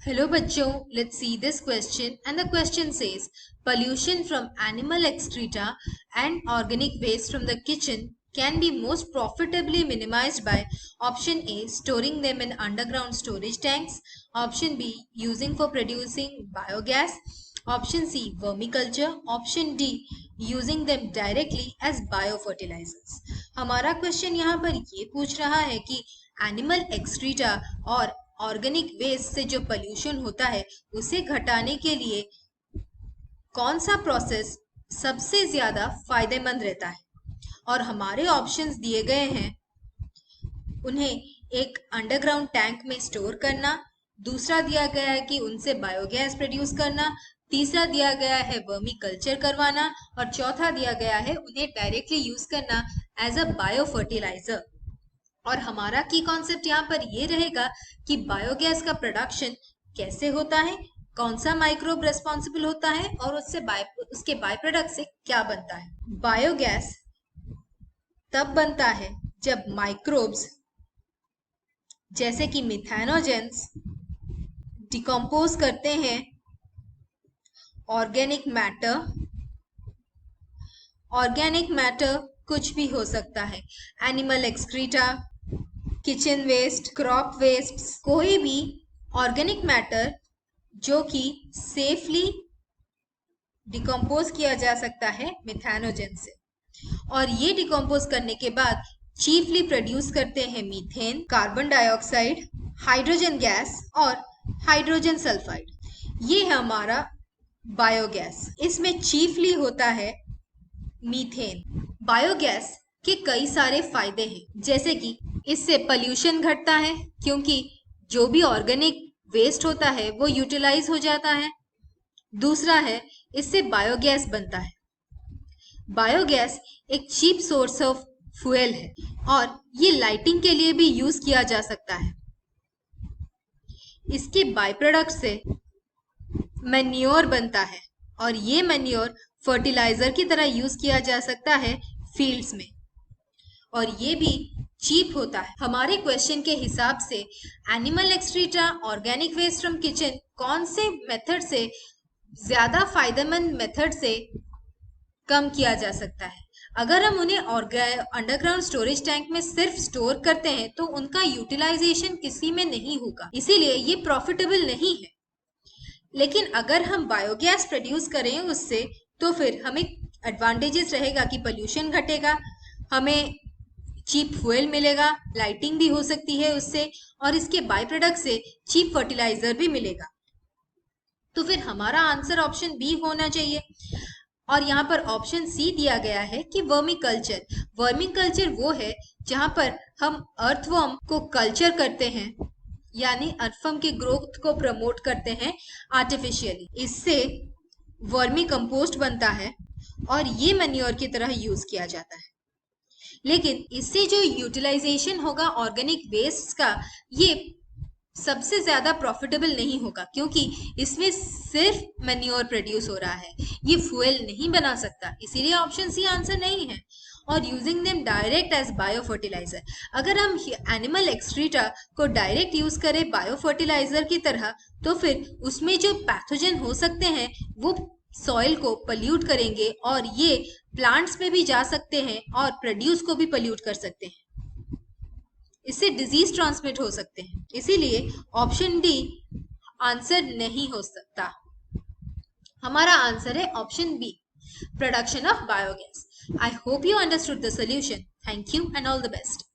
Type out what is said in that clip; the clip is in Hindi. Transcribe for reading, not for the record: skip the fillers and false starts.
Hello बच्चों, let's see this question and the question says pollution from animal excreta and organic waste from the kitchen can be most profitably minimized by option A storing them in underground storage tanks, option B using for producing biogas, option C vermiculture, option D using them directly as biofertilizers। हमारा क्वेश्चन यहाँ पर ये पूछ रहा है कि एनिमल एक्सक्रीटा और ऑर्गेनिक वेस्ट से जो पोल्यूशन होता है उसे घटाने के लिए कौन सा प्रोसेस सबसे ज्यादा फायदेमंद रहता है। और हमारे ऑप्शंस दिए गए हैं, उन्हें एक अंडरग्राउंड टैंक में स्टोर करना, दूसरा दिया गया है कि उनसे बायोगैस प्रोड्यूस करना, तीसरा दिया गया है वर्मी कल्चर करवाना और चौथा दिया गया है उन्हें डायरेक्टली यूज करना एज अ बायो फर्टिलाइजर। और हमारा की कॉन्सेप्ट यहाँ पर ये रहेगा कि बायोगैस का प्रोडक्शन कैसे होता है, कौन सा माइक्रोब रेस्पॉन्सिबल होता है और उसके बाय प्रोडक्ट से क्या बनता है। बायोगैस तब बनता है जब माइक्रोब्स जैसे कि मिथेनोजेंस डिकम्पोज करते हैं ऑर्गेनिक मैटर। ऑर्गेनिक मैटर कुछ भी हो सकता है, animal excreta, kitchen waste, crop waste, कोई भी ऑर्गेनिक मैटर जो कि सेफली डिकम्पोज किया जा सकता है मिथेनोजेन से। और ये डिकम्पोज करने के बाद चीफली प्रोड्यूस करते हैं methane, carbon dioxide, hydrogen gas और हाइड्रोजन सल्फाइड। ये है हमारा बायोगैस। इसमें चीफली होता है मीथेन। बायोगैस के कई सारे फायदे हैं, जैसे कि इससे पोल्यूशन घटता है क्योंकि जो भी ऑर्गेनिक वेस्ट होता है वो यूटिलाइज हो जाता है। दूसरा है इससे बायोगैस बनता है। बायोगैस एक चीप सोर्स ऑफ फ्यूल है और ये लाइटिंग के लिए भी यूज किया जा सकता है। इसके बाय प्रोडक्ट से मैन्योर बनता है और ये मैन्योर फर्टिलाइजर की तरह यूज किया जा सकता है फील्ड्स में, और ये भी चीप होता है। हमारे क्वेश्चन के हिसाब से animal excreta, organic waste from kitchen कौन से मेथड से ज्यादा फायदेमंद मेथड से कम किया जा सकता है। अगर हम उन्हें अंडरग्राउंड स्टोरेज टैंक में सिर्फ स्टोर करते हैं तो उनका यूटिलाइजेशन किसी में नहीं होगा, इसीलिए ये प्रॉफिटेबल नहीं है। लेकिन अगर हम बायोगैस प्रोड्यूस करें उससे तो फिर हमें एडवांटेजेस रहेगा कि पोल्यूशन घटेगा, हमें चीप फ्यूल मिलेगा, लाइटिंग भी हो सकती है उससे, और इसके बाय प्रोडक्ट से चीप फर्टिलाइजर भी मिलेगा। तो फिर हमारा आंसर ऑप्शन बी होना चाहिए। और यहाँ पर ऑप्शन सी दिया गया है कि वर्मी कल्चर। वर्मी कल्चर वो है जहां पर हम अर्थवर्म को कल्चर करते हैं, यानी अर्थवर्म की ग्रोथ को प्रमोट करते हैं आर्टिफिशियली। इससे वर्मी कंपोस्ट बनता है और ये मैन्योर की तरह यूज किया जाता है। लेकिन इससे जो यूटिलाइजेशन होगा ऑर्गेनिक वेस्ट का, ये सबसे ज्यादा प्रॉफिटेबल नहीं होगा क्योंकि इसमें सिर्फ मैन्योर प्रोड्यूस हो रहा है, ये फ्यूल नहीं बना सकता, इसीलिए ऑप्शन सी आंसर नहीं है। और using them direct as bio fertiliser, अगर हम एनिमल एक्सक्रीटा को डायरेक्ट यूज करें बायो फर्टिलाइजर की तरह तो फिर उसमें जो पैथोजन हो सकते हैं वो सॉइल को पल्यूट करेंगे और ये प्लांट्स में भी जा सकते हैं और प्रोड्यूस को भी पल्यूट कर सकते हैं, इससे डिजीज ट्रांसमिट हो सकते हैं। इसीलिए ऑप्शन डी आंसर नहीं हो सकता। हमारा आंसर है option B, production of biogas. I hope you understood the solution. Thank you and all the best.